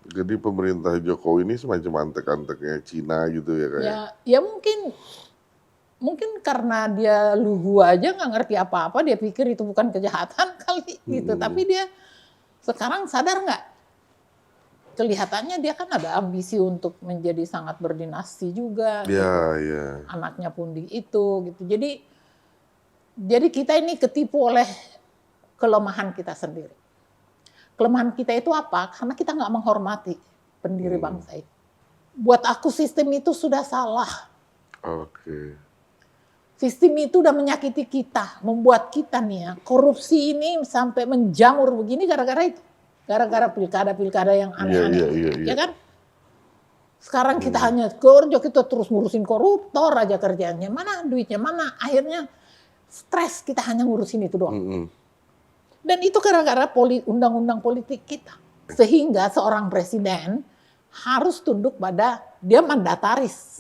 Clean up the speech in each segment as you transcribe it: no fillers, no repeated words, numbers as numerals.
Jadi pemerintah Jokowi ini semacam antek-anteknya Cina gitu ya Kak ya? Ya mungkin karena dia lugu aja nggak ngerti apa-apa, dia pikir itu bukan kejahatan kali gitu. Tapi dia sekarang sadar nggak? Kelihatannya dia kan ada ambisi untuk menjadi sangat berdinasti juga Iya, gitu. iya. Anaknya pun di itu gitu. Jadi kita ini ketipu oleh kelemahan kita sendiri. Kelemahan kita itu apa? Karena kita nggak menghormati pendiri bangsa itu. Buat aku sistem itu sudah salah. Oke. Sistem itu udah menyakiti kita, membuat kita nih ya, korupsi ini sampai menjamur begini gara-gara itu. Gara-gara pilkada-pilkada yang aneh-aneh. Iya. Ya kan? Sekarang kita hanya kerja, kita terus ngurusin koruptor aja kerjanya. Mana duitnya, mana? Akhirnya stres, kita hanya ngurusin itu doang. Dan itu gara-gara undang-undang politik kita. Sehingga seorang presiden harus tunduk pada dia mandataris.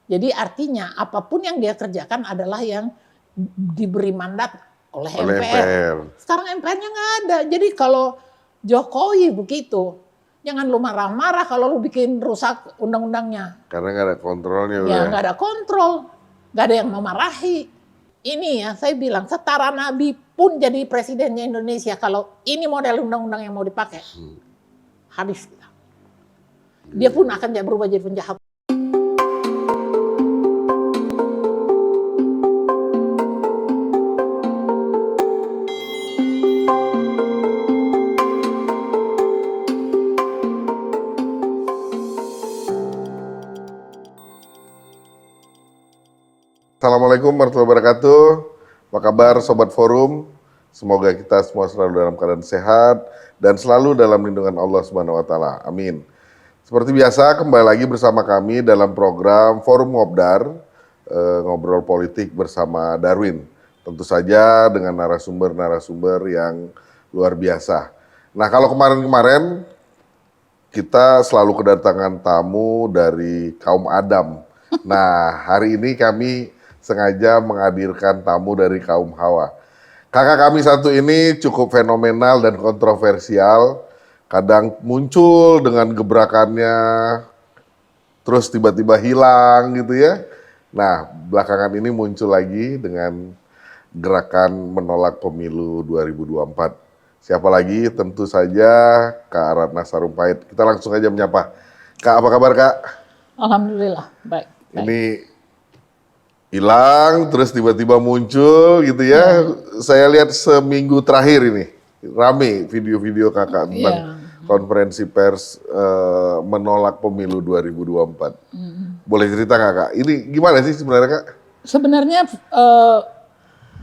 Jadi artinya apapun yang dia kerjakan adalah yang diberi mandat oleh MPR. Sekarang MPR-nya nggak ada. Jadi kalau Jokowi begitu, jangan lu marah-marah kalau lu bikin rusak undang-undangnya. Karena nggak ada kontrolnya. Ya nggak ada kontrol, nggak ada yang memarahi. Ini ya saya bilang setara Nabi pun jadi presidennya Indonesia kalau ini model undang-undang yang mau dipakai, habis kita. Dia pun akan berubah jadi penjahat. Assalamualaikum warahmatullahi wabarakatuh. Apa kabar Sobat Forum? Semoga kita semua selalu dalam keadaan sehat dan selalu dalam lindungan Allah Subhanahu wa taala. Amin. Seperti biasa kembali lagi bersama kami dalam program Forum Ngobdar, ngobrol politik bersama Darwin. Tentu saja dengan narasumber-narasumber yang luar biasa. Nah, kalau kemarin-kemarin kita selalu kedatangan tamu dari kaum Adam. Nah, hari ini kami sengaja menghadirkan tamu dari kaum Hawa. Kakak kami satu ini cukup fenomenal dan kontroversial. Kadang muncul dengan gebrakannya, terus tiba-tiba hilang gitu ya. Nah, belakangan ini muncul lagi dengan gerakan menolak pemilu 2024. Siapa lagi? Tentu saja Kak Ratna Sarumpait. Kita langsung aja menyapa. Kak, apa kabar Kak? Alhamdulillah, baik. Ini hilang, terus tiba-tiba muncul gitu ya. Saya lihat seminggu terakhir ini, rame video-video kakak tentang konferensi pers menolak pemilu 2024. Boleh cerita nggak Kak? Ini gimana sih sebenarnya Kak? Sebenarnya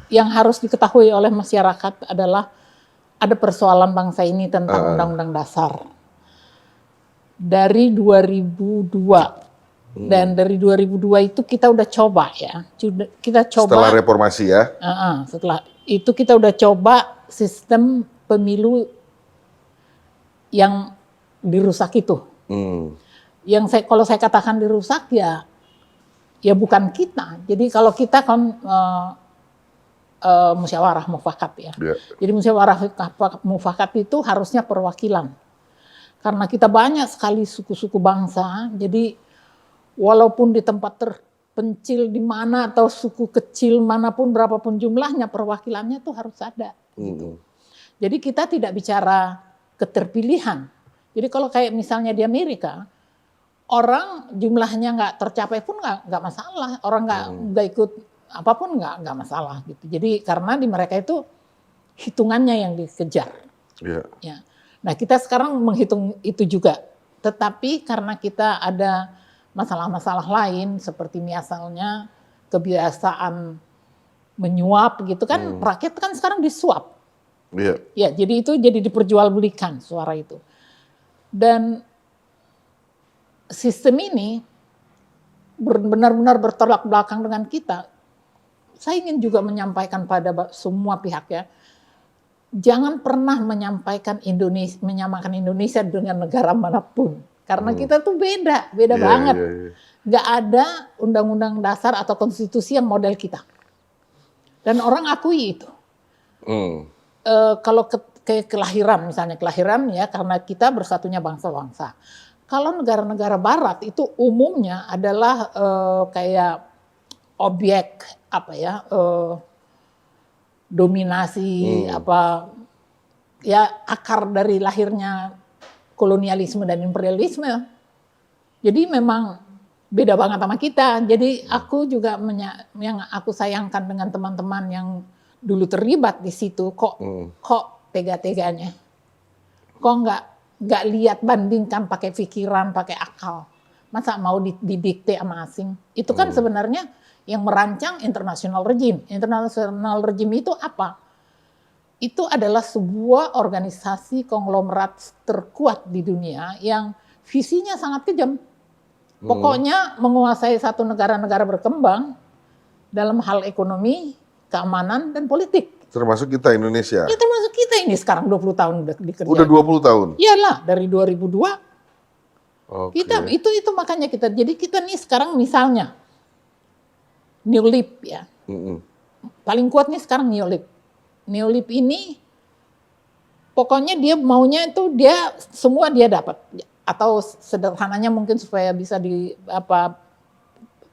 yang harus diketahui oleh masyarakat adalah ada persoalan bangsa ini tentang Undang-Undang Dasar. Dari 2002. Dan dari 2002 itu kita udah coba ya, kita coba setelah reformasi ya. Setelah itu kita udah coba sistem pemilu yang dirusak itu. Yang kalau saya katakan dirusak ya bukan kita. Jadi kalau kita kan musyawarah mufakat ya. Jadi musyawarah mufakat itu harusnya perwakilan. Karena kita banyak sekali suku-suku bangsa, jadi walaupun di tempat terpencil di mana atau suku kecil manapun berapapun jumlahnya perwakilannya tuh harus ada. Gitu. Jadi kita tidak bicara keterpilihan. Jadi kalau kayak misalnya di Amerika orang jumlahnya nggak tercapai pun nggak masalah, orang nggak ikut apapun nggak masalah gitu. Jadi karena di mereka itu hitungannya yang dikejar. Ya. Nah kita sekarang menghitung itu juga, tetapi karena kita ada masalah-masalah lain seperti misalnya kebiasaan menyuap gitu kan, rakyat kan sekarang disuap. Ya, jadi itu jadi diperjualbelikan suara itu. Dan sistem ini benar-benar bertolak belakang dengan kita. Saya ingin juga menyampaikan pada semua pihak ya, jangan pernah menyamakan Indonesia dengan negara manapun. Karena kita tuh beda banget. Nggak ada undang-undang dasar atau konstitusi yang model kita. Dan orang akui itu. Kalau kayak kelahiran misalnya, kelahiran ya karena kita bersatunya bangsa-bangsa. Kalau negara-negara barat itu umumnya adalah kayak objek apa ya, dominasi apa ya, akar dari lahirnya kolonialisme dan imperialisme. Jadi memang beda banget sama kita. Jadi aku juga yang aku sayangkan dengan teman-teman yang dulu terlibat di situ, kok tega-teganya, kok nggak lihat, bandingkan pakai pikiran, pakai akal. Masa mau didikte sama asing? Itu kan sebenarnya yang merancang international regime. International regime itu apa? Itu adalah sebuah organisasi konglomerat terkuat di dunia yang visinya sangat kejam. Pokoknya menguasai satu negara-negara berkembang dalam hal ekonomi, keamanan, dan politik. Termasuk kita Indonesia. Ya termasuk kita ini sekarang 20 tahun udah dikerjain. Udah 20 tahun? Iyalah, dari 2002. Okay. Kita itu makanya kita, jadi kita nih sekarang misalnya New Leap ya. Paling kuat nih sekarang New Leap. New Leap ini pokoknya dia maunya itu dia semua dia dapat, atau sederhananya mungkin supaya bisa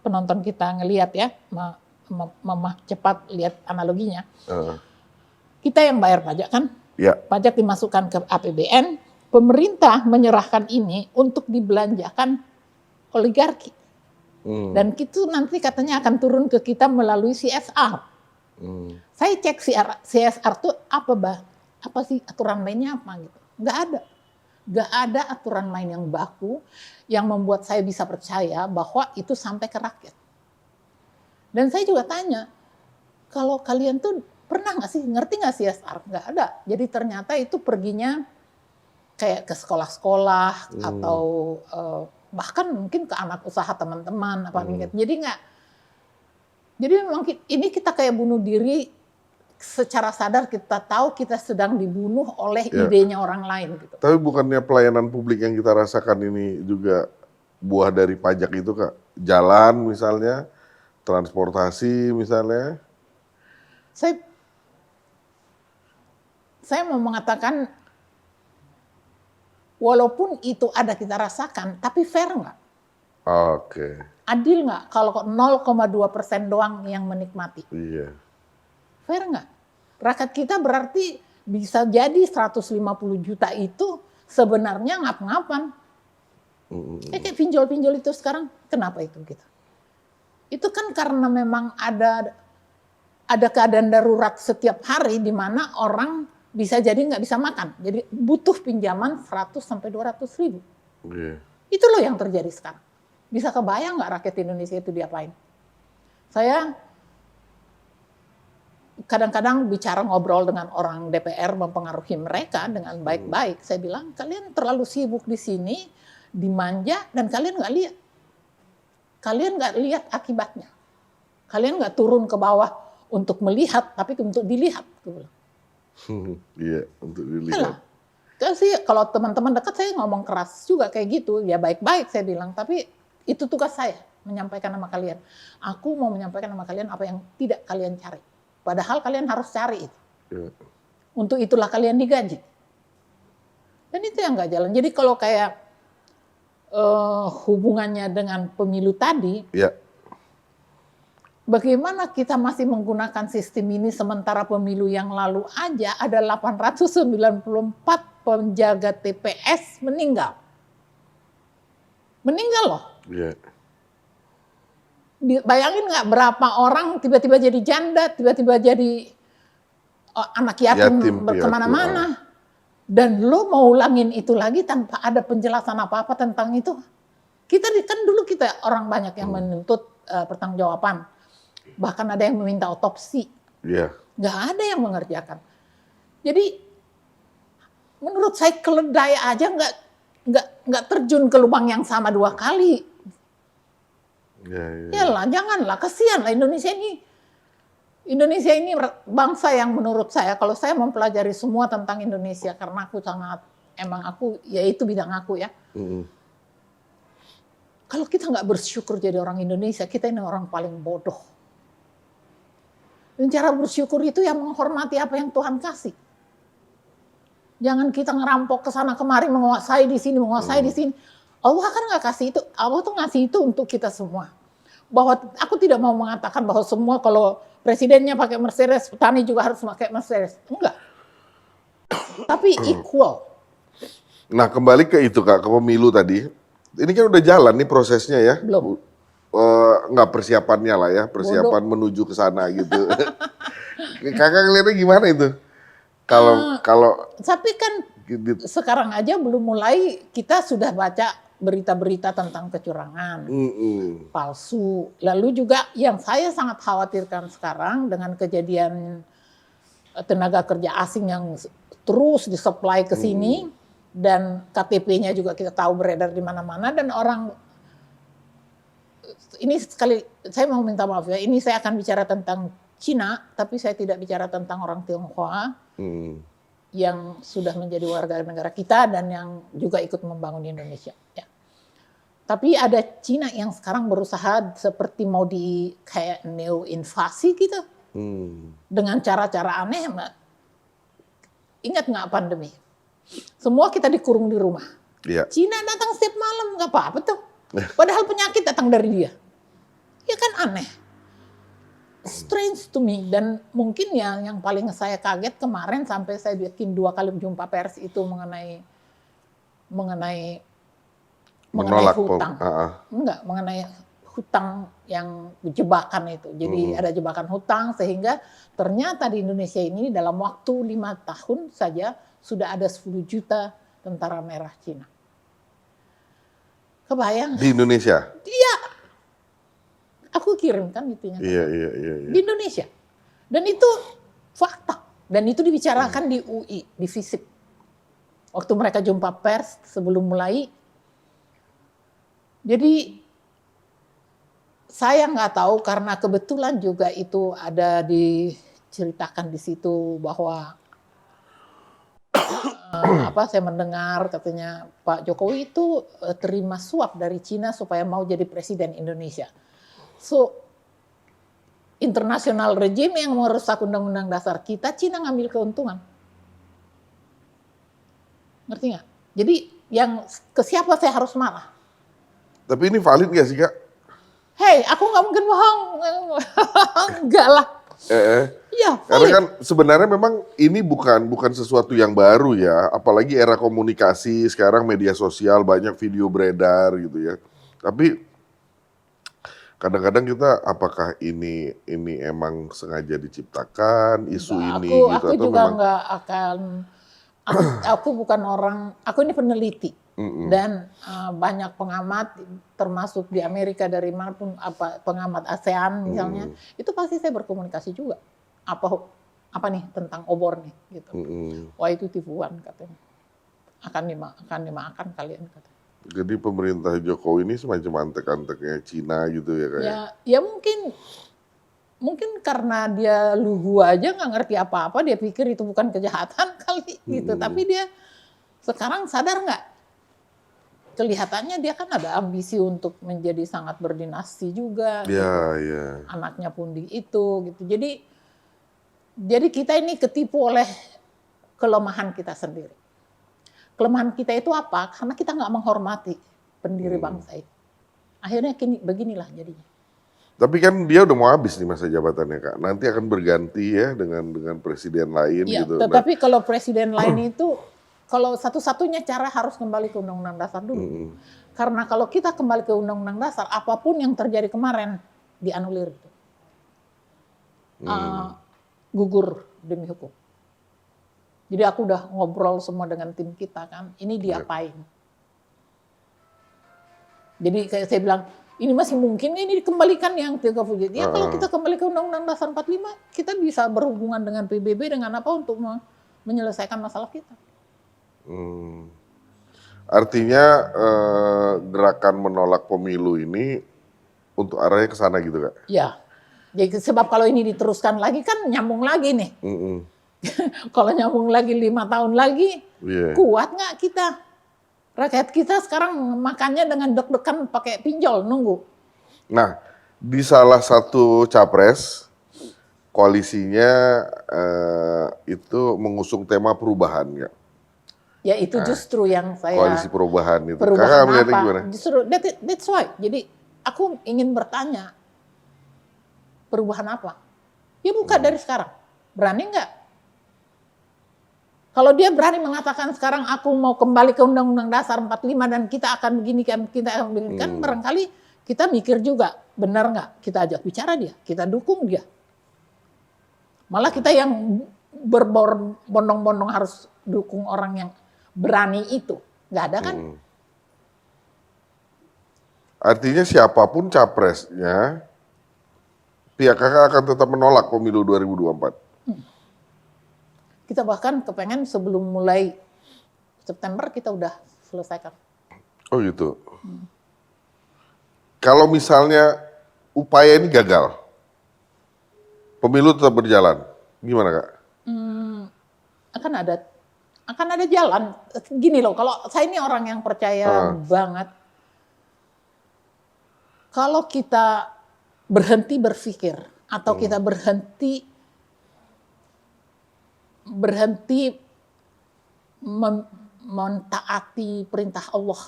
penonton kita ngelihat ya, cepat lihat analoginya. Kita yang bayar pajak kan, pajak dimasukkan ke APBN, pemerintah menyerahkan ini untuk dibelanjakan oligarki, dan itu nanti katanya akan turun ke kita melalui CSR. Saya cek CSR itu apa sih aturan mainnya apa gitu? Nggak ada aturan main yang baku yang membuat saya bisa percaya bahwa itu sampai ke rakyat. Dan saya juga tanya, kalau kalian tuh pernah nggak sih ngerti nggak CSR? Nggak ada. Jadi ternyata itu perginya kayak ke sekolah-sekolah atau bahkan mungkin ke anak usaha teman-teman apa gitu. Jadi memang ini kita kayak bunuh diri. Secara sadar kita tahu kita sedang dibunuh oleh idenya orang lain. Gitu. Tapi bukannya pelayanan publik yang kita rasakan ini juga buah dari pajak itu Kak? Jalan misalnya, transportasi misalnya. Saya mau mengatakan, walaupun itu ada kita rasakan, tapi fair nggak? Oke. Adil nggak kalau 0,2% doang yang menikmati? Iya. Fair nggak? Rakyat kita berarti bisa jadi 150 juta itu sebenarnya ngap-ngapan. Kayak pinjol-pinjol itu sekarang, kenapa itu gitu? Itu kan karena memang ada keadaan darurat setiap hari di mana orang bisa jadi nggak bisa makan. Jadi butuh pinjaman 100 sampai 200 ribu. Itu loh yang terjadi sekarang. Bisa kebayang nggak rakyat Indonesia itu diapain? Saya kadang-kadang bicara ngobrol dengan orang DPR, mempengaruhi mereka dengan baik-baik. Saya bilang, kalian terlalu sibuk di sini, dimanja, dan kalian nggak lihat. Kalian nggak lihat akibatnya. Kalian nggak turun ke bawah untuk melihat, tapi untuk dilihat. Iya, untuk dilihat. Kalau teman-teman dekat saya ngomong keras juga kayak gitu, ya baik-baik saya bilang, tapi itu tugas saya, menyampaikan sama kalian. Aku mau menyampaikan sama kalian apa yang tidak kalian cari. Padahal kalian harus cari itu. Untuk itulah kalian digaji. Dan itu yang nggak jalan. Jadi kalau kayak hubungannya dengan pemilu tadi, bagaimana kita masih menggunakan sistem ini sementara pemilu yang lalu aja ada 894 penjaga TPS meninggal. Meninggal loh. Bayangin nggak berapa orang tiba-tiba jadi janda, tiba-tiba jadi anak yatim kemana-mana. Dan lo mau ulangin itu lagi tanpa ada penjelasan apa-apa tentang itu. Kita kan dulu kita orang banyak yang menuntut pertanggungjawaban. Bahkan ada yang meminta otopsi. Nggak ada yang mengerjakan. Jadi menurut saya keledai aja nggak terjun ke lubang yang sama 2 kali. Yalah, janganlah, kasihan lah Indonesia ini. Indonesia ini bangsa yang menurut saya, kalau saya mempelajari semua tentang Indonesia, karena ya itu bidang aku ya. Kalau kita nggak bersyukur jadi orang Indonesia, kita ini orang paling bodoh. Dan cara bersyukur itu yang menghormati apa yang Tuhan kasih. Jangan kita ngerampok ke sana kemari, menguasai di sini, menguasai di sini. Allah kan nggak kasih itu. Allah tuh ngasih itu untuk kita semua. Bahwa aku tidak mau mengatakan bahwa semua kalau presidennya pakai Mercedes, petani juga harus pakai Mercedes. Enggak. Tapi equal. Nah, kembali ke itu Kak, ke pemilu tadi. Ini kan udah jalan nih prosesnya ya. Belum. Nggak persiapannya lah ya, persiapan menuju ke sana gitu. Kakak ngeliatnya gimana itu? Kalau Tapi kan sekarang aja belum mulai, kita sudah baca berita-berita tentang kecurangan, palsu. Lalu juga yang saya sangat khawatirkan sekarang dengan kejadian tenaga kerja asing yang terus disuplai ke sini, dan KTP-nya juga kita tahu beredar di mana-mana, dan orang, ini sekali saya mau minta maaf ya, ini saya akan bicara tentang Cina, tapi saya tidak bicara tentang orang Tionghoa yang sudah menjadi warga negara kita dan yang juga ikut membangun Indonesia. Ya. Tapi ada Cina yang sekarang berusaha seperti mau kayak neo invasi gitu, dengan cara-cara aneh. Ingat nggak pandemi? Semua kita dikurung di rumah. ya. Cina datang setiap malam, nggak apa-apa tuh. Padahal penyakit datang dari dia. Ya kan aneh. Strange to me, dan mungkin ya yang paling saya kaget kemarin sampai saya bikin 2 kali jumpa pers itu mengenai hutang. Enggak, mengenai hutang yang jebakan itu. Jadi ada jebakan hutang sehingga ternyata di Indonesia ini dalam waktu 5 tahun saja sudah ada 10 juta tentara merah Cina. Kebayang? Di Indonesia? Iya. Aku kirimkan itunya. Iya. Di Indonesia. Dan itu fakta. Dan itu dibicarakan di UI, di FISIP. Waktu mereka jumpa pers sebelum mulai. Jadi saya nggak tahu karena kebetulan juga itu ada diceritakan di situ bahwa saya mendengar katanya Pak Jokowi itu terima suap dari Cina supaya mau jadi presiden Indonesia. So, internasional regime yang merusak undang-undang dasar kita, Cina ngambil keuntungan. Ngerti nggak? Jadi yang ke siapa saya harus marah? Tapi ini valid nggak sih Kak? Hei, aku nggak mungkin bohong. Enggak lah. Ya, karena kan sebenarnya memang ini bukan sesuatu yang baru ya. Apalagi era komunikasi, sekarang media sosial banyak video beredar gitu ya. Tapi kadang-kadang kita apakah ini emang sengaja diciptakan isu ini gitu aku atau juga memang nggak akan. Aku bukan orang, aku ini peneliti dan banyak pengamat termasuk di Amerika dari manapun, pengamat ASEAN misalnya, itu pasti saya berkomunikasi juga apa nih tentang obor nih gitu. Wah itu tipuan katanya, akan dimakan kalian katanya. Jadi pemerintah Jokowi ini semacam antek-anteknya Cina gitu ya kayak. Ya mungkin karena dia lugu aja nggak ngerti apa-apa, dia pikir itu bukan kejahatan kali gitu. Tapi dia sekarang sadar nggak? Kelihatannya dia kan ada ambisi untuk menjadi sangat berdinasti juga. Iya. Anaknya pun di itu gitu. Jadi kita ini ketipu oleh kelemahan kita sendiri. Kelemahan kita itu apa? Karena kita nggak menghormati pendiri bangsa itu. Akhirnya beginilah jadinya. Tapi kan dia udah mau habis nih masa jabatannya Kak. Nanti akan berganti ya dengan presiden lain gitu. Tetapi kalau presiden lain itu, kalau satu-satunya cara harus kembali ke Undang-Undang Dasar dulu. Karena kalau kita kembali ke Undang-Undang Dasar, apapun yang terjadi kemarin dianulir. Gugur demi hukum. Jadi aku udah ngobrol semua dengan tim kita kan, ini diapain? Jadi kayak saya bilang, ini masih mungkin ini dikembalikan yang 30 juta. Ya kalau kita kembali ke Undang-Undang Dasar 45, kita bisa berhubungan dengan PBB dengan apa untuk menyelesaikan masalah kita. Artinya gerakan menolak pemilu ini untuk arahnya ke sana gitu Kak? Ya, jadi sebab kalau ini diteruskan lagi kan nyambung lagi nih. Kalau nyambung lagi 5 tahun lagi, kuat nggak kita? Rakyat kita sekarang makannya dengan deg-degan pakai pinjol nunggu. Nah, di salah satu capres koalisinya itu mengusung tema perubahan nggak? Ya itu justru yang saya Koalisi perubahan itu. Kakak perubahan melihatnya apa? gimana? Justru that's why. Jadi aku ingin bertanya perubahan apa? Ya buka dari sekarang. Berani nggak? Kalau dia berani mengatakan sekarang aku mau kembali ke Undang-Undang Dasar 45 dan kita akan begini kan, kita akan begini kan, barangkali kita mikir juga benar nggak? Kita ajak bicara dia, kita dukung dia. Malah kita yang berbondong-bondong harus dukung orang yang berani itu, nggak ada kan? Artinya siapapun capresnya, pihak kakak akan tetap menolak pemilu 2024. Kita bahkan kepengen sebelum mulai September kita udah selesaikan. Oh gitu. Kalau misalnya upaya ini gagal, pemilu tetap berjalan, gimana kak? Akan ada jalan. Gini loh, kalau saya ini orang yang percaya banget, kalau kita berhenti berpikir atau kita berhenti mentaati perintah Allah,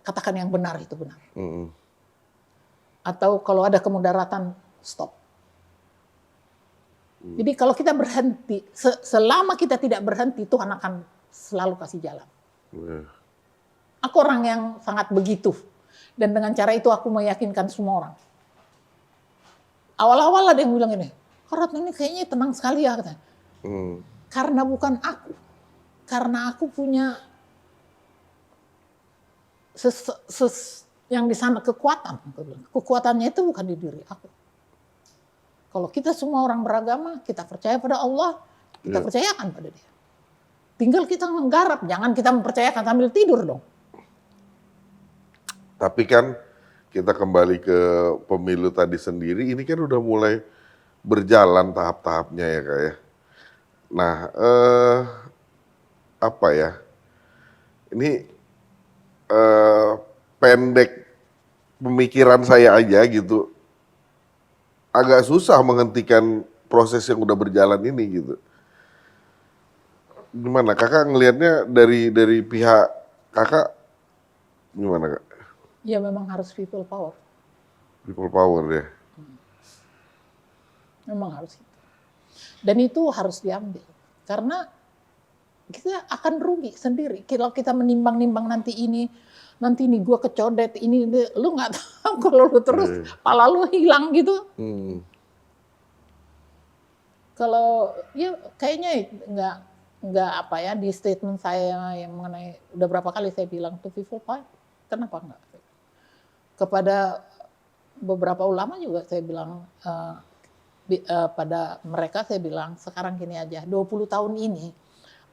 katakan yang benar itu benar. Atau kalau ada kemudaratan, stop. Jadi kalau kita berhenti, selama kita tidak berhenti, Tuhan akan selalu kasih jalan. Aku orang yang sangat begitu. Dan dengan cara itu aku meyakinkan semua orang. Awal-awal ada yang bilang ini, Ratna ini kayaknya tenang sekali ya, katanya. Karena bukan aku. Karena aku punya yang di sana kekuatan. Kekuatannya itu bukan di diri aku. Kalau kita semua orang beragama, kita percaya pada Allah, kita percayakan pada dia. Tinggal kita menggarap, jangan kita mempercayakan sambil tidur dong. Tapi kan kita kembali ke pemilu tadi sendiri, ini kan udah mulai berjalan tahap-tahapnya ya kak ya. Nah, apa ya? Ini pendek pemikiran saya aja gitu. Agak susah menghentikan proses yang udah berjalan ini gitu. Gimana kakak ngelihatnya dari pihak kakak gimana kak? Ya memang harus people power. People power ya. Memang harus itu. Dan itu harus diambil. Karena kita akan rugi sendiri. Kalau kita menimbang-nimbang nanti ini gue kecodet, ini lu nggak tahu kalau lu terus pala lu hilang gitu. Kalau ya kayaknya nggak apa ya, di statement saya yang mengenai udah berapa kali saya bilang to people power, kenapa enggak? Kepada beberapa ulama juga saya bilang, pada mereka saya bilang sekarang gini aja, 20 tahun ini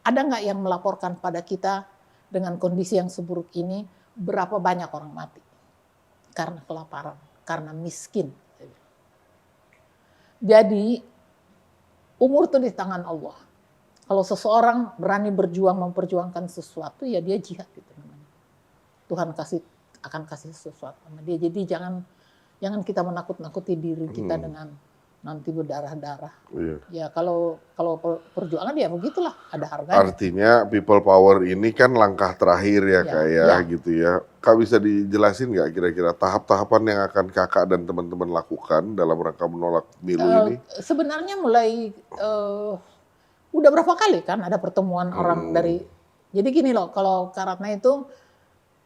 ada nggak yang melaporkan pada kita dengan kondisi yang seburuk ini berapa banyak orang mati karena kelaparan, karena miskin. Jadi umur itu di tangan Allah. Kalau seseorang berani berjuang memperjuangkan sesuatu, ya dia jihad gitu namanya. Tuhan akan kasih sesuatu sama dia. Jadi jangan kita menakut-nakuti diri kita dengan nanti berdarah-darah. Ya kalau perjuangan ya begitulah, ada harganya. Artinya people power ini kan langkah terakhir ya kayak gitu ya. Kak bisa dijelasin nggak kira-kira tahap-tahapan yang akan kakak dan teman-teman lakukan dalam rangka menolak pemilu ini? Sebenarnya mulai udah berapa kali kan ada pertemuan orang dari. Jadi gini loh, kalau Kak Ratna itu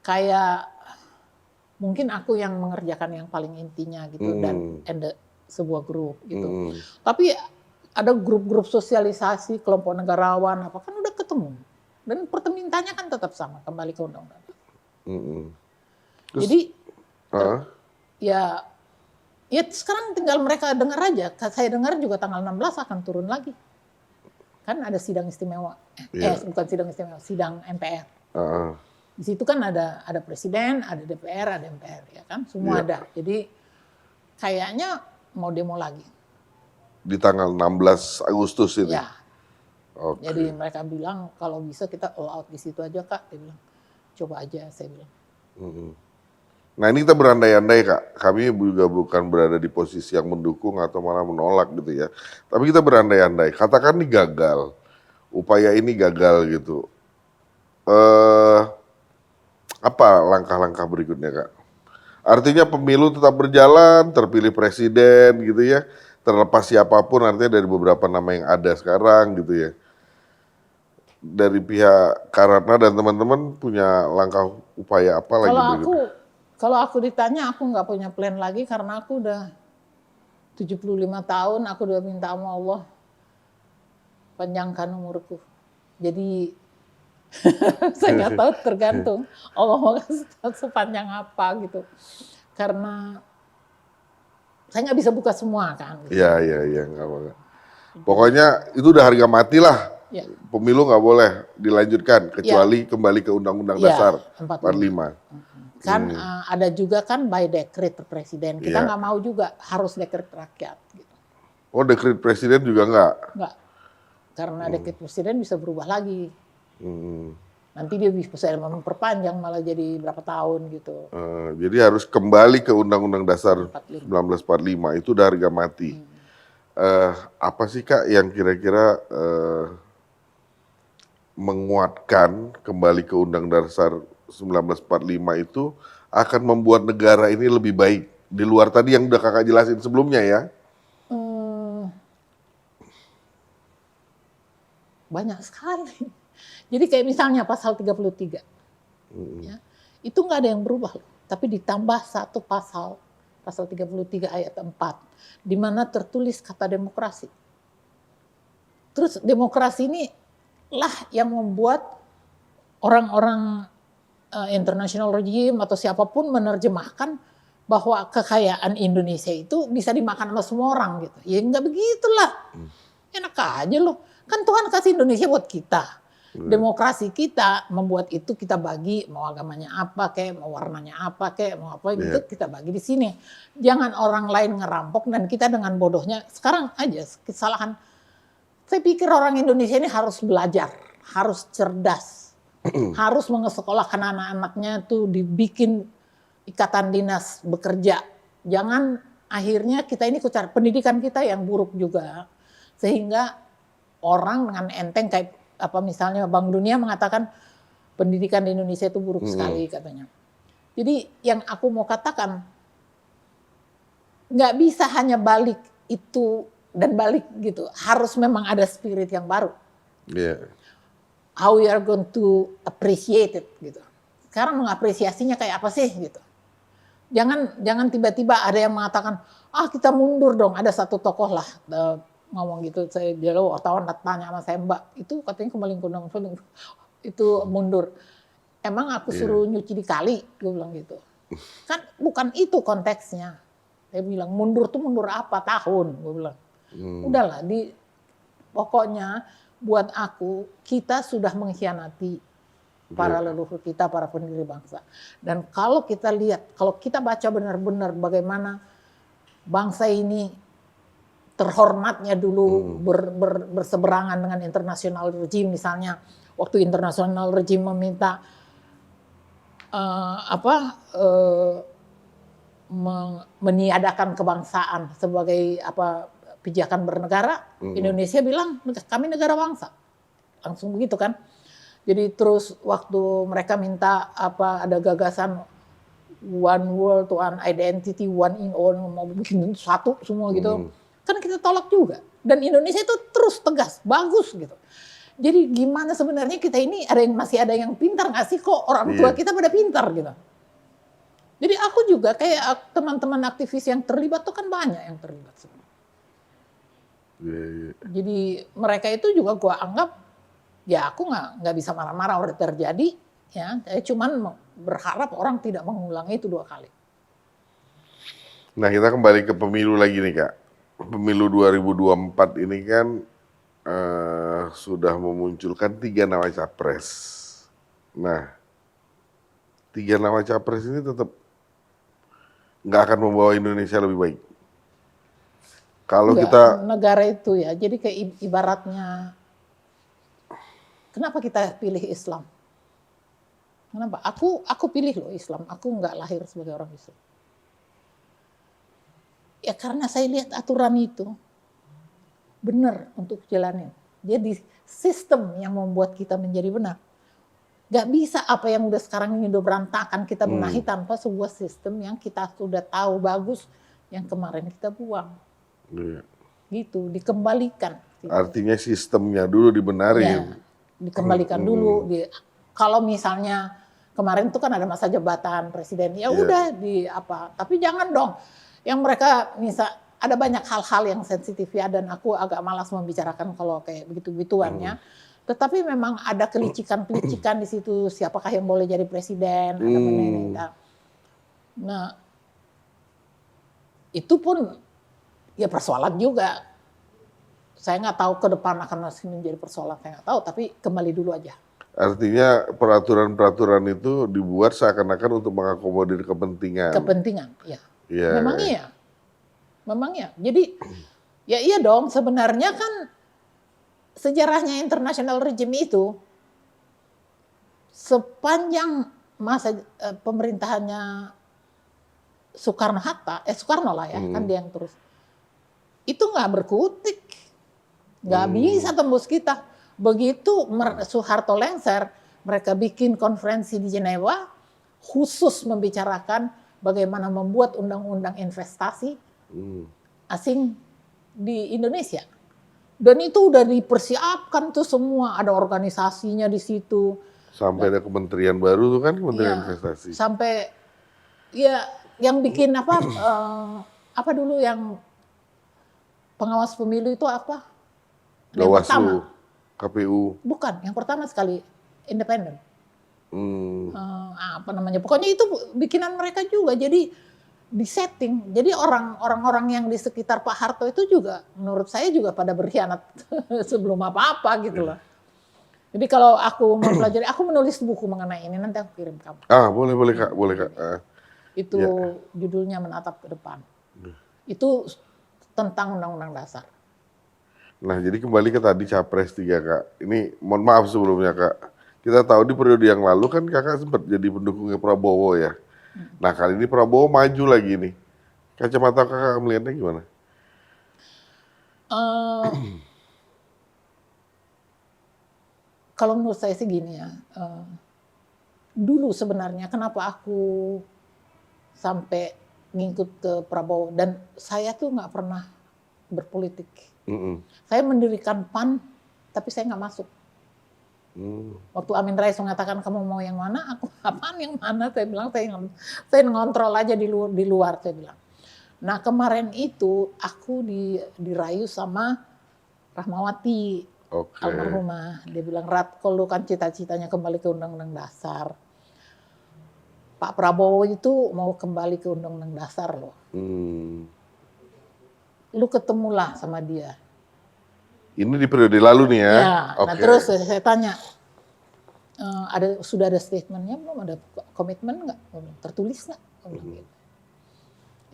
kayak mungkin aku yang mengerjakan yang paling intinya gitu dan sebuah grup gitu. Tapi ada grup-grup sosialisasi kelompok negarawan apa kan udah ketemu dan permintaannya kan tetap sama, kembali ke undang-undang. Jadi ya sekarang tinggal mereka dengar aja. Saya dengar juga tanggal 16 akan turun lagi. Kan ada sidang istimewa. Bukan sidang istimewa, sidang MPR. Di situ kan ada presiden, ada DPR, ada MPR ya kan, semua ada. Jadi kayaknya mau demo lagi. Di tanggal 16 Agustus ini? Ya. Jadi mereka bilang kalau bisa kita all out di situ aja Kak. Dia bilang coba aja, saya bilang. Nah ini kita berandai-andai Kak. Kami juga bukan berada di posisi yang mendukung atau malah menolak gitu ya. Tapi kita berandai-andai. Katakan ini gagal. upaya ini gagal gitu. Apa langkah-langkah berikutnya, Kak? Artinya pemilu tetap berjalan, terpilih presiden gitu ya, terlepas siapapun artinya dari beberapa nama yang ada sekarang gitu ya. Dari pihak Kak Ratna dan teman-teman punya langkah upaya apa lagi berikutnya? Kalau aku ditanya, aku nggak punya plan lagi karena aku udah 75 tahun, aku udah minta sama Allah panjangkan umurku. Jadi saya nggak tahu, tergantung Allah mau kasih tahu sepanjang apa gitu. Karena saya nggak bisa buka semua kan. Gitu. Iya, nggak apa-apa. Pokoknya itu udah harga mati lah. Ya. Pemilu nggak boleh dilanjutkan kecuali kembali ke Undang-Undang Dasar 45. Kan ada juga kan by dekret presiden. Kita nggak mau juga harus dekret rakyat. Gitu. Oh, dekret presiden juga nggak? Nggak, karena dekret presiden bisa berubah lagi. Nanti dia bisa memperpanjang malah jadi berapa tahun gitu. Jadi harus kembali ke Undang-Undang Dasar 1945 itu udah harga mati. Apa sih Kak yang kira-kira menguatkan kembali ke Undang-Undang Dasar 1945 itu akan membuat negara ini lebih baik di luar tadi yang udah Kakak jelasin sebelumnya ya? Banyak sekali. Jadi kayak misalnya pasal 33. Ya, itu nggak ada yang berubah loh. Tapi ditambah satu pasal 33 ayat 4, di mana tertulis kata demokrasi. Terus demokrasi ini lah yang membuat orang-orang international regime atau siapapun menerjemahkan bahwa kekayaan Indonesia itu bisa dimakan sama semua orang gitu. Ya nggak begitulah. Enak aja loh. Kan Tuhan kasih Indonesia buat kita. Demokrasi kita membuat itu kita bagi, mau agamanya apa kek, mau warnanya apa kek, mau apa gitu kita bagi di sini. Jangan orang lain ngerampok dan kita dengan bodohnya. Sekarang aja kesalahan. Saya pikir orang Indonesia ini harus belajar, harus cerdas, harus mengesekolahkan anak-anaknya tuh dibikin ikatan dinas bekerja. Jangan akhirnya kita ini pendidikan kita yang buruk juga, sehingga orang dengan enteng kayak apa misalnya Bank Dunia mengatakan pendidikan di Indonesia itu buruk sekali katanya. Jadi yang aku mau katakan nggak bisa hanya balik itu dan balik gitu. Harus memang ada spirit yang baru. How we are going to appreciate it gitu. Sekarang mengapresiasinya kayak apa sih gitu. Jangan tiba-tiba ada yang mengatakan kita mundur dong. Ada satu tokoh lah ngomong gitu, saya dulu wartawan tanya sama saya, Mbak, itu katanya kembali ke undang-undang itu mundur. Emang aku suruh nyuci di kali, gue bilang gitu. Kan bukan itu konteksnya. Saya bilang mundur tuh mundur apa tahun, gue bilang. Udahlah, pokoknya buat aku kita sudah mengkhianati para leluhur kita, para pendiri bangsa. Dan kalau kita lihat, kalau kita baca benar-benar bagaimana bangsa ini terhormatnya dulu berseberangan dengan international regime, misalnya waktu international regime meminta meniadakan kebangsaan sebagai pijakan bernegara, Indonesia bilang kami negara bangsa, langsung begitu kan. Jadi terus waktu mereka minta ada gagasan one world, one identity, one in all, mau bikin satu semua gitu. Kan kita tolak juga. Dan Indonesia itu terus tegas, bagus gitu. Jadi gimana sebenarnya kita ini masih ada yang pintar nggak sih, kok orang tua kita pada pintar gitu. Jadi aku juga kayak teman-teman aktivis yang terlibat tuh kan banyak yang terlibat sebenarnya. Jadi mereka itu juga gua anggap ya aku nggak bisa marah-marah udah terjadi ya. Saya cuman berharap orang tidak mengulangi itu 2 kali. Nah kita kembali ke pemilu lagi nih Kak. Pemilu 2024 ini kan sudah memunculkan 3 nama capres. Nah, 3 nama capres ini tetap nggak akan membawa Indonesia lebih baik. Kalau kita negara itu ya, jadi kayak ibaratnya, kenapa kita pilih Islam? Kenapa? Aku pilih loh Islam. Aku nggak lahir sebagai orang Islam. Ya karena saya lihat aturan itu benar untuk jalanin. Jadi sistem yang membuat kita menjadi benar. Gak bisa apa yang udah sekarang ini udah berantakan kita benahi tanpa sebuah sistem yang kita sudah tahu bagus yang kemarin kita buang. Iya. Gitu, dikembalikan. Gitu. Artinya sistemnya dulu dibenarin. Ya, dikembalikan dulu. Kalau misalnya kemarin itu kan ada masa jabatan presiden, ya udah di apa. Tapi jangan dong, yang mereka ada banyak hal-hal yang sensitif ya, dan aku agak malas membicarakan kalau kayak begitu-gituannya. Tetapi memang ada kelicikan-kelicikan di situ, siapakah yang boleh jadi presiden, ada mana. Nah, itu pun ya persoalan juga. Saya nggak tahu ke depan akan masih menjadi persoalan, saya nggak tahu. Tapi kembali dulu aja. Artinya peraturan-peraturan itu dibuat seakan-akan untuk mengakomodir kepentingan. Kepentingan, ya. Yeah. Memang iya. Jadi ya iya dong. Sebenarnya kan sejarahnya international regime itu sepanjang masa pemerintahannya Soekarno-Hatta, Soekarno lah ya, kan dia yang terus. Itu nggak berkutik, nggak bisa tembus kita. Begitu Soeharto lengser, mereka bikin konferensi di Jenewa khusus membicarakan bagaimana membuat undang-undang investasi asing di Indonesia. Dan itu udah dipersiapkan tuh semua, ada organisasinya di situ. Sampai ada kementerian baru tuh kan, Kementerian Investasi. Sampai ya yang bikin apa dulu yang pengawas pemilu itu apa? Bawaslu, KPU. Bukan, yang pertama sekali independen. Apa namanya? Pokoknya itu bikinan mereka juga. Jadi disetting. Jadi orang-orang yang di sekitar Pak Harto itu juga, menurut saya juga pada berkhianat sebelum apa-apa gitu loh. Jadi kalau aku mau pelajari, aku menulis buku mengenai ini, nanti aku kirim kamu. Boleh Kak, boleh Kak. Itu judulnya Menatap ke Depan. Itu tentang Undang-Undang Dasar. Nah, jadi kembali ke tadi Capres 3 Kak. Ini mohon maaf sebelumnya Kak. Kita tahu di periode yang lalu kan Kakak sempat jadi pendukungnya Prabowo ya. Nah, kali ini Prabowo maju lagi nih. Kacamata Kakak melihatnya gimana? Kalau menurut saya sih gini ya. Dulu sebenarnya kenapa aku sampai ngikut ke Prabowo, dan saya tuh nggak pernah berpolitik. Saya mendirikan PAN, tapi saya nggak masuk. Waktu Amin Rais mengatakan kamu mau yang mana, aku apaan yang mana, saya bilang saya ngontrol aja di luar, saya bilang. Nah kemarin itu aku dirayu sama Rahmawati, almarhumah. Dia bilang, Rat, kalau kan cita-citanya kembali ke Undang-Undang Dasar. Pak Prabowo itu mau kembali ke Undang-Undang Dasar loh. Lu ketemulah sama dia. Ini di periode lalu nih ya? Ya, nah terus saya tanya, sudah ada statementnya belum? Ada komitmen nggak? Tertulis nggak?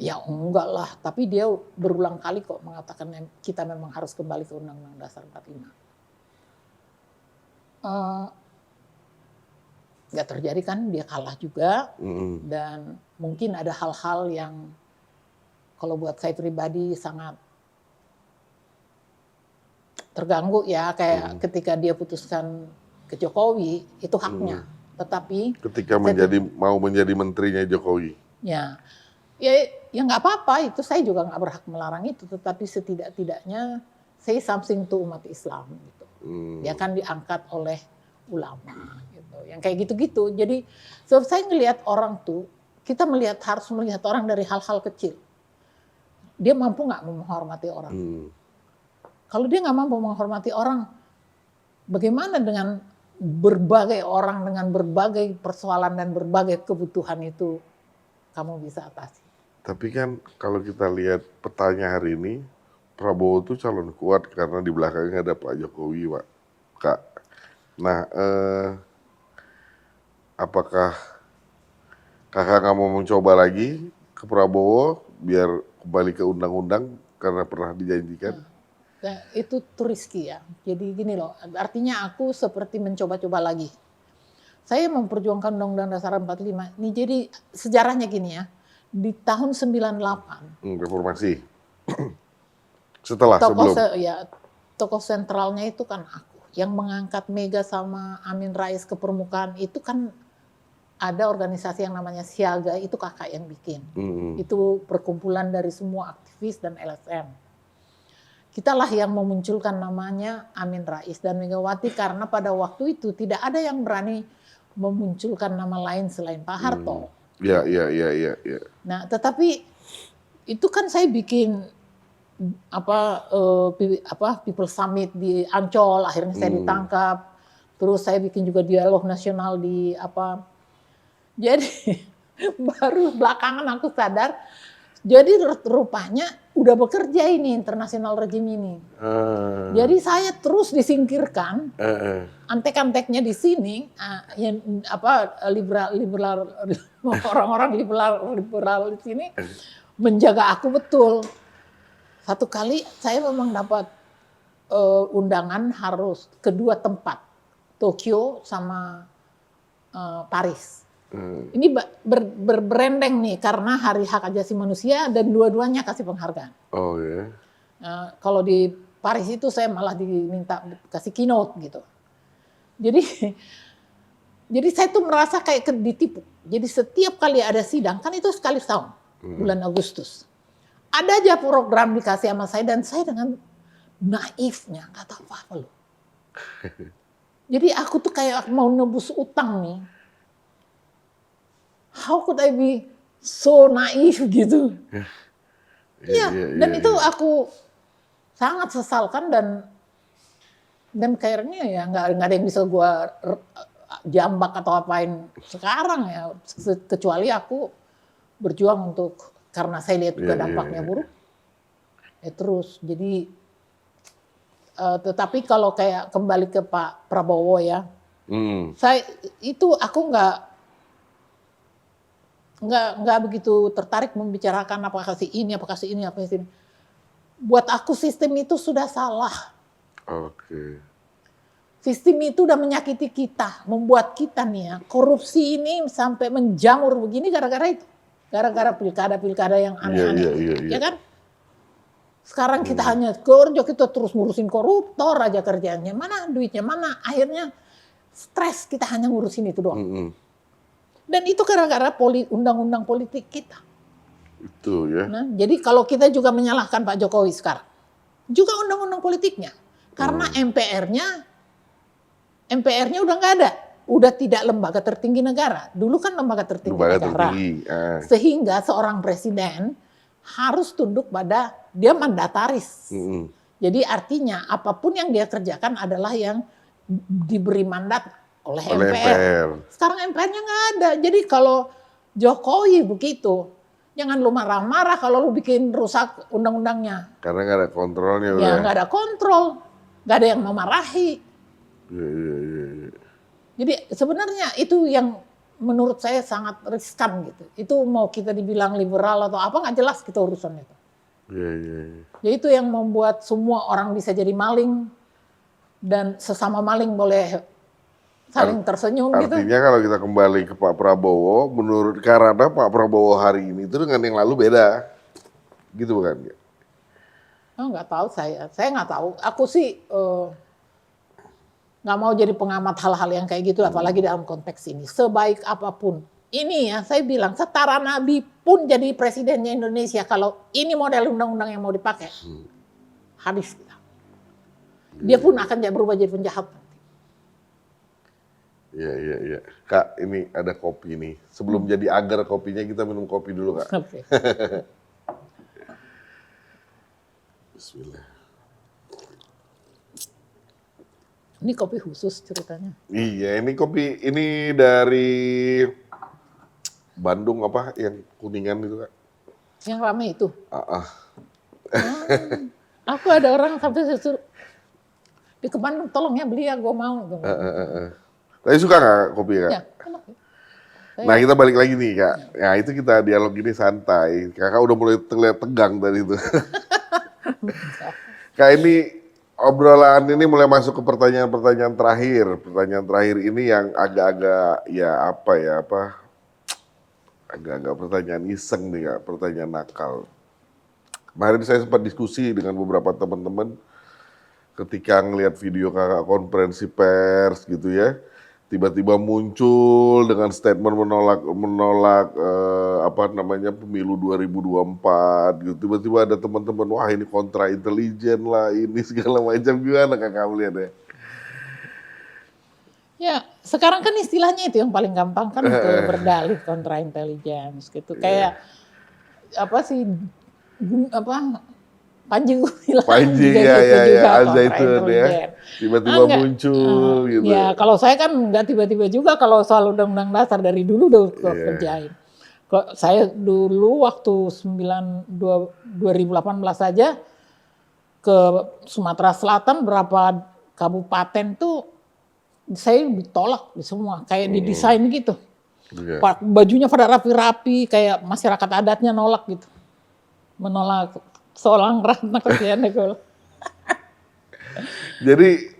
Ya enggak lah, tapi dia berulang kali kok mengatakan kita memang harus kembali ke Undang-Undang Dasar 45. Nggak terjadi kan, dia kalah juga. Dan mungkin ada hal-hal yang kalau buat saya pribadi sangat terganggu ya, kayak ketika dia putuskan ke Jokowi, itu haknya. Tetapi ketika mau menjadi menterinya Jokowi. Ya nggak apa-apa, itu saya juga nggak berhak melarang itu, tetapi setidak-tidaknya say something to umat Islam gitu. Dia kan diangkat oleh ulama gitu. Yang kayak gitu-gitu. Jadi saya ngelihat orang tuh, kita harus melihat orang dari hal-hal kecil. Dia mampu nggak menghormati orang? Kalau dia nggak mampu menghormati orang, bagaimana dengan berbagai orang dengan berbagai persoalan dan berbagai kebutuhan itu kamu bisa atasi? Tapi kan kalau kita lihat petanya hari ini, Prabowo tuh calon kuat karena di belakangnya ada Pak Jokowi, Pak. Kak. Nah, apakah Kakak nggak mau mencoba lagi ke Prabowo biar kembali ke undang-undang karena pernah dijanjikan? Nah, itu too risky ya. Jadi gini loh, artinya aku seperti mencoba-coba lagi. Saya memperjuangkan Undang-Undang Dasar 45. Ini jadi sejarahnya gini ya. Di tahun 98. Reformasi. Sebelum. tokoh sentralnya itu kan aku. Yang mengangkat Mega sama Amin Rais ke permukaan itu kan ada organisasi yang namanya Siaga, itu kakak yang bikin. Itu perkumpulan dari semua aktivis dan LSM. Kitalah yang memunculkan namanya Amin Rais dan Megawati karena pada waktu itu tidak ada yang berani memunculkan nama lain selain Pak Harto. Iya. Nah, tetapi itu kan saya bikin People Summit di Ancol, akhirnya saya ditangkap. Terus saya bikin juga dialog nasional di Jadi baru belakangan aku sadar, jadi rupanya udah bekerja ini internasional regime ini. Jadi saya terus disingkirkan, antek-anteknya di sini, orang-orang liberal di sini menjaga aku betul. Satu kali saya memang dapat undangan harus ke 2 tempat, Tokyo sama Paris. Ini berendeng nih karena Hari Hak Asasi Manusia dan dua-duanya kasih penghargaan. Oh ya. Kalau di Paris itu saya malah diminta kasih keynote gitu. Jadi saya tuh merasa kayak ditipu. Jadi setiap kali ada sidang, kan itu sekali setahun, bulan Agustus. Ada aja program dikasih sama saya dan saya dengan naifnya nggak tahu apa-apa loh. Jadi aku tuh kayak mau nebus utang nih. How could I be so naif gitu? Dan itu aku sangat sesalkan dan kayaknya ya nggak ada yang bisa gue jambak atau apain sekarang ya, kecuali aku berjuang untuk, karena saya lihat juga dampaknya buruk. Ya terus jadi tetapi kalau kayak kembali ke Pak Prabowo ya, aku nggak begitu tertarik membicarakan apakah si ini, apakah si ini, apa sih. Buat aku sistem itu sudah salah. Oke. Sistem itu udah menyakiti kita, membuat kita nih ya, korupsi ini sampai menjamur begini gara-gara itu. Gara-gara pilkada-pilkada yang aneh-aneh. Ya kan? Sekarang kita hanya kerja, kita terus ngurusin koruptor aja kerjanya. Mana duitnya, mana? Akhirnya stres, kita hanya ngurusin itu doang. Dan itu gara-gara undang-undang politik kita. Itu ya. Nah, jadi kalau kita juga menyalahkan Pak Jokowi sekarang, juga undang-undang politiknya. Karena MPR-nya udah nggak ada. Udah tidak lembaga tertinggi negara. Dulu kan lembaga tertinggi negara. Sehingga seorang presiden harus tunduk pada, dia mandataris. Jadi artinya apapun yang dia kerjakan adalah yang diberi mandat oleh MPR. Sekarang MPR-nya nggak ada. Jadi kalau Jokowi begitu, jangan lu marah-marah kalau lu bikin rusak undang-undangnya. Karena nggak ada kontrolnya. Ya nggak ada kontrol, nggak ada yang memarahi. Jadi sebenarnya itu yang menurut saya sangat riskan gitu. Itu mau kita dibilang liberal atau apa nggak jelas gitu urusan itu. Jadi itu yang membuat semua orang bisa jadi maling dan sesama maling boleh saling tersenyum gitu. Artinya kalau kita kembali ke Pak Prabowo, karena Pak Prabowo hari ini itu dengan yang lalu beda, gitu bukan? Oh, nggak tahu saya nggak tahu. Aku sih nggak mau jadi pengamat hal-hal yang kayak gitu, apalagi dalam konteks ini. Sebaik apapun, ini ya saya bilang setara Nabi pun jadi presidennya Indonesia. Kalau ini model undang-undang yang mau dipakai, habis kita. Dia pun akan berubah jadi penjahat. Iya. Kak, ini ada kopi nih. Sebelum jadi agar kopinya, kita minum kopi dulu, Kak. Okay. Bismillah. Ini kopi khusus ceritanya. Iya, ini kopi ini dari Bandung apa yang kuningan itu, Kak? Yang rame itu. Aku ada orang sampai suruh di ke Bandung, tolong ya beli ya, gue mau. Tapi suka nggak kopi, Kak? Ya, enak. Nah, kita balik lagi nih, Kak. Ya, itu kita dialog ini santai. Kakak udah mulai terlihat tegang tadi itu. Kak, ini obrolan ini mulai masuk ke pertanyaan-pertanyaan terakhir. Pertanyaan terakhir ini yang agak-agak agak-agak pertanyaan iseng nih, Kak, pertanyaan nakal. Kemarin saya sempat diskusi dengan beberapa teman-teman ketika ngelihat video kakak konferensi pers gitu ya, tiba-tiba muncul dengan statement menolak apa namanya pemilu 2024 gitu. Tiba-tiba ada teman-teman, wah ini kontra intelijen lah, ini segala macam. Gimana kakak melihat ya? Ya, sekarang kan istilahnya itu yang paling gampang kan berdalih kontra intelligence gitu. Kayak apa sih apa Panji Gumilang Panji juga ya gitu ya ya juga Al kontra Zaitun ya, intelijen. tiba-tiba Enggak, muncul gitu. ya kalau saya kan nggak tiba-tiba juga kalau soal undang-undang dasar dari dulu udah kerjain. Kalau saya dulu waktu 2018 saja ke Sumatera Selatan berapa kabupaten tuh saya ditolak di semua, kayak didesain gitu. Iya. Bajunya pada rapi-rapi, kayak masyarakat adatnya nolak gitu. Menolak seorang Ratna kesian kalau. Jadi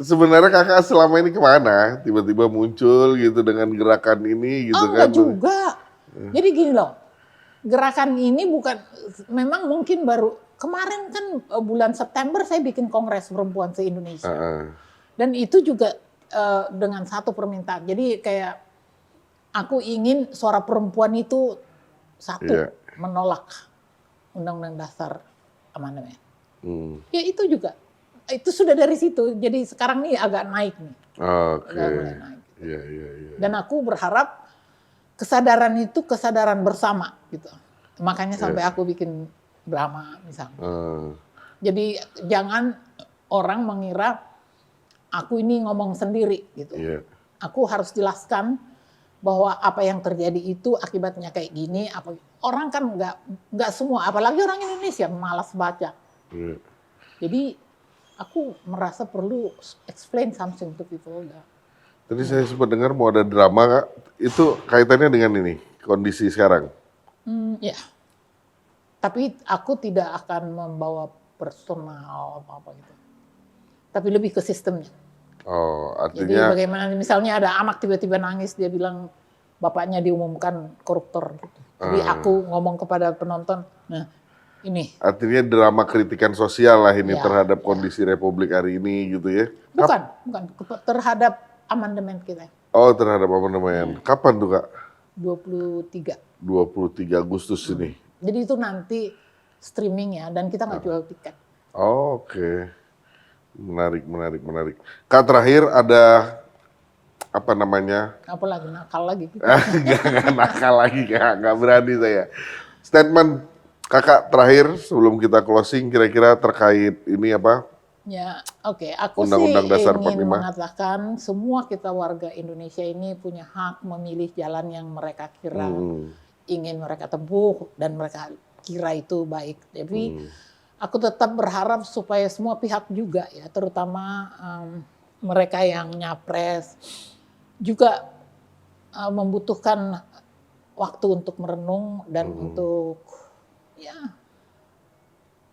sebenarnya kakak selama ini kemana? Tiba-tiba muncul gitu dengan gerakan ini gitu kan? Enggak juga. Jadi gini loh, gerakan ini bukan, memang mungkin baru, kemarin kan bulan September saya bikin Kongres Perempuan se-Indonesia. Dan itu juga dengan satu permintaan. Jadi kayak aku ingin suara perempuan itu satu, menolak Undang-Undang Dasar Amandemen. Ya itu juga, itu sudah dari situ. Jadi sekarang nih agak naik nih. Agak mulai naik. Dan aku berharap kesadaran itu kesadaran bersama gitu. Makanya sampai aku bikin drama misalnya. Jadi jangan orang mengira aku ini ngomong sendiri gitu. Aku harus jelaskan bahwa apa yang terjadi itu akibatnya kayak gini. Orang kan nggak semua, apalagi orang Indonesia malas baca. Jadi aku merasa perlu explain something to people. Tadi saya sempat dengar mau ada drama kak, itu kaitannya dengan ini kondisi sekarang. Ya, tapi aku tidak akan membawa personal apa gitu. Tapi lebih ke sistemnya. Oh, artinya. Jadi bagaimana misalnya ada anak tiba-tiba nangis, dia bilang bapaknya diumumkan koruptor gitu. Jadi aku ngomong kepada penonton, nah ini. Artinya drama kritikan sosial lah ini terhadap kondisi Republik hari ini gitu ya? Bukan, terhadap amandemen kita. Oh, terhadap amandemen. Kapan tuh kak? 23. 23 Agustus ini. Jadi itu nanti streaming ya, dan kita nggak jual tiket. Oh, oke. Menarik. Kak terakhir ada apa namanya? Apa lagi, nakal lagi. Nggak nakal lagi kak, nggak berani saya. Statement kakak terakhir sebelum kita closing kira-kira terkait ini apa? Ya, oke. Aku Undang-Undang sih Dasar ingin 45. mengatakan semua kita warga Indonesia ini punya hak memilih jalan yang mereka kira ingin mereka tempuh dan mereka kira itu baik. Tapi aku tetap berharap supaya semua pihak juga ya, terutama mereka yang nyapres juga membutuhkan waktu untuk merenung dan untuk ya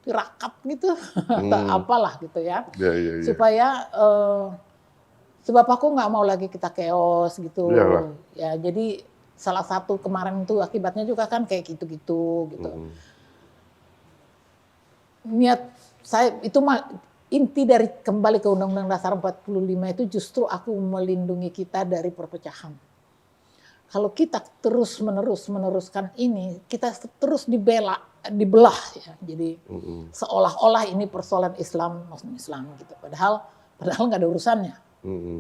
tirakat gitu atau apalah gitu ya. Supaya sebab aku nggak mau lagi kita chaos gitu. Ya jadi salah satu kemarin itu akibatnya juga kan kayak gitu-gitu gitu. Niat saya itu inti dari kembali ke Undang-Undang Dasar 45 itu justru aku melindungi kita dari perpecahan. Kalau kita meneruskan ini, kita terus dibelah ya. Jadi seolah-olah ini persoalan Islam, Muslim Islam gitu. Padahal nggak ada urusannya.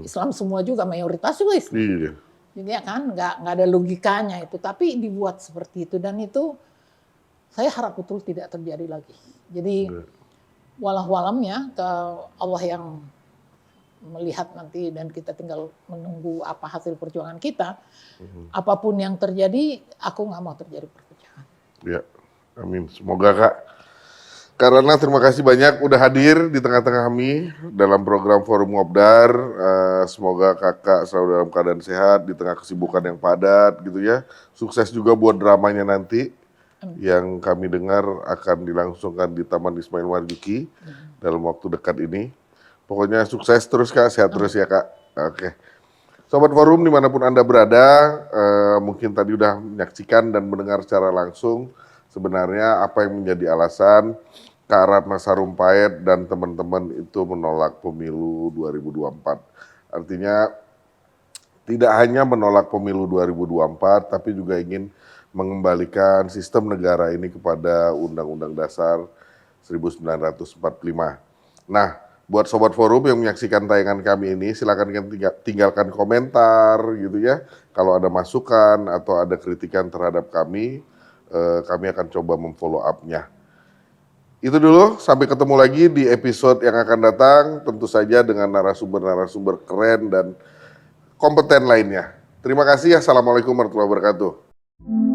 Islam semua juga, mayoritas juga Islam. Jadi ya kan nggak ada logikanya itu. Tapi dibuat seperti itu, dan itu saya harap betul tidak terjadi lagi. Jadi walau ya ke Allah yang melihat nanti, dan kita tinggal menunggu apa hasil perjuangan kita. Apapun yang terjadi, aku nggak mau terjadi perpecahan. Ya, amin. Semoga kak. Karena terima kasih banyak udah hadir di tengah-tengah kami dalam program Forum Ngobdar. Semoga kakak selalu dalam keadaan sehat di tengah kesibukan yang padat gitu ya. Sukses juga buat dramanya nanti yang kami dengar akan dilangsungkan di Taman Ismail Marzuki dalam waktu dekat ini. Pokoknya sukses terus kak, sehat terus ya kak. Oke. Sobat Forum dimanapun Anda berada, mungkin tadi udah menyaksikan dan mendengar secara langsung sebenarnya apa yang menjadi alasan Kak Ratna Sarumpait dan teman-teman itu menolak pemilu 2024. Artinya tidak hanya menolak pemilu 2024, tapi juga ingin mengembalikan sistem negara ini kepada Undang-Undang Dasar 1945. Nah, buat Sobat Forum yang menyaksikan tayangan kami ini, silakan tinggalkan komentar gitu ya. Kalau ada masukan atau ada kritikan terhadap kami akan coba memfollow up-nya. Itu dulu, sampai ketemu lagi di episode yang akan datang, tentu saja dengan narasumber-narasumber keren dan kompeten lainnya. Terima kasih, assalamualaikum warahmatullahi wabarakatuh.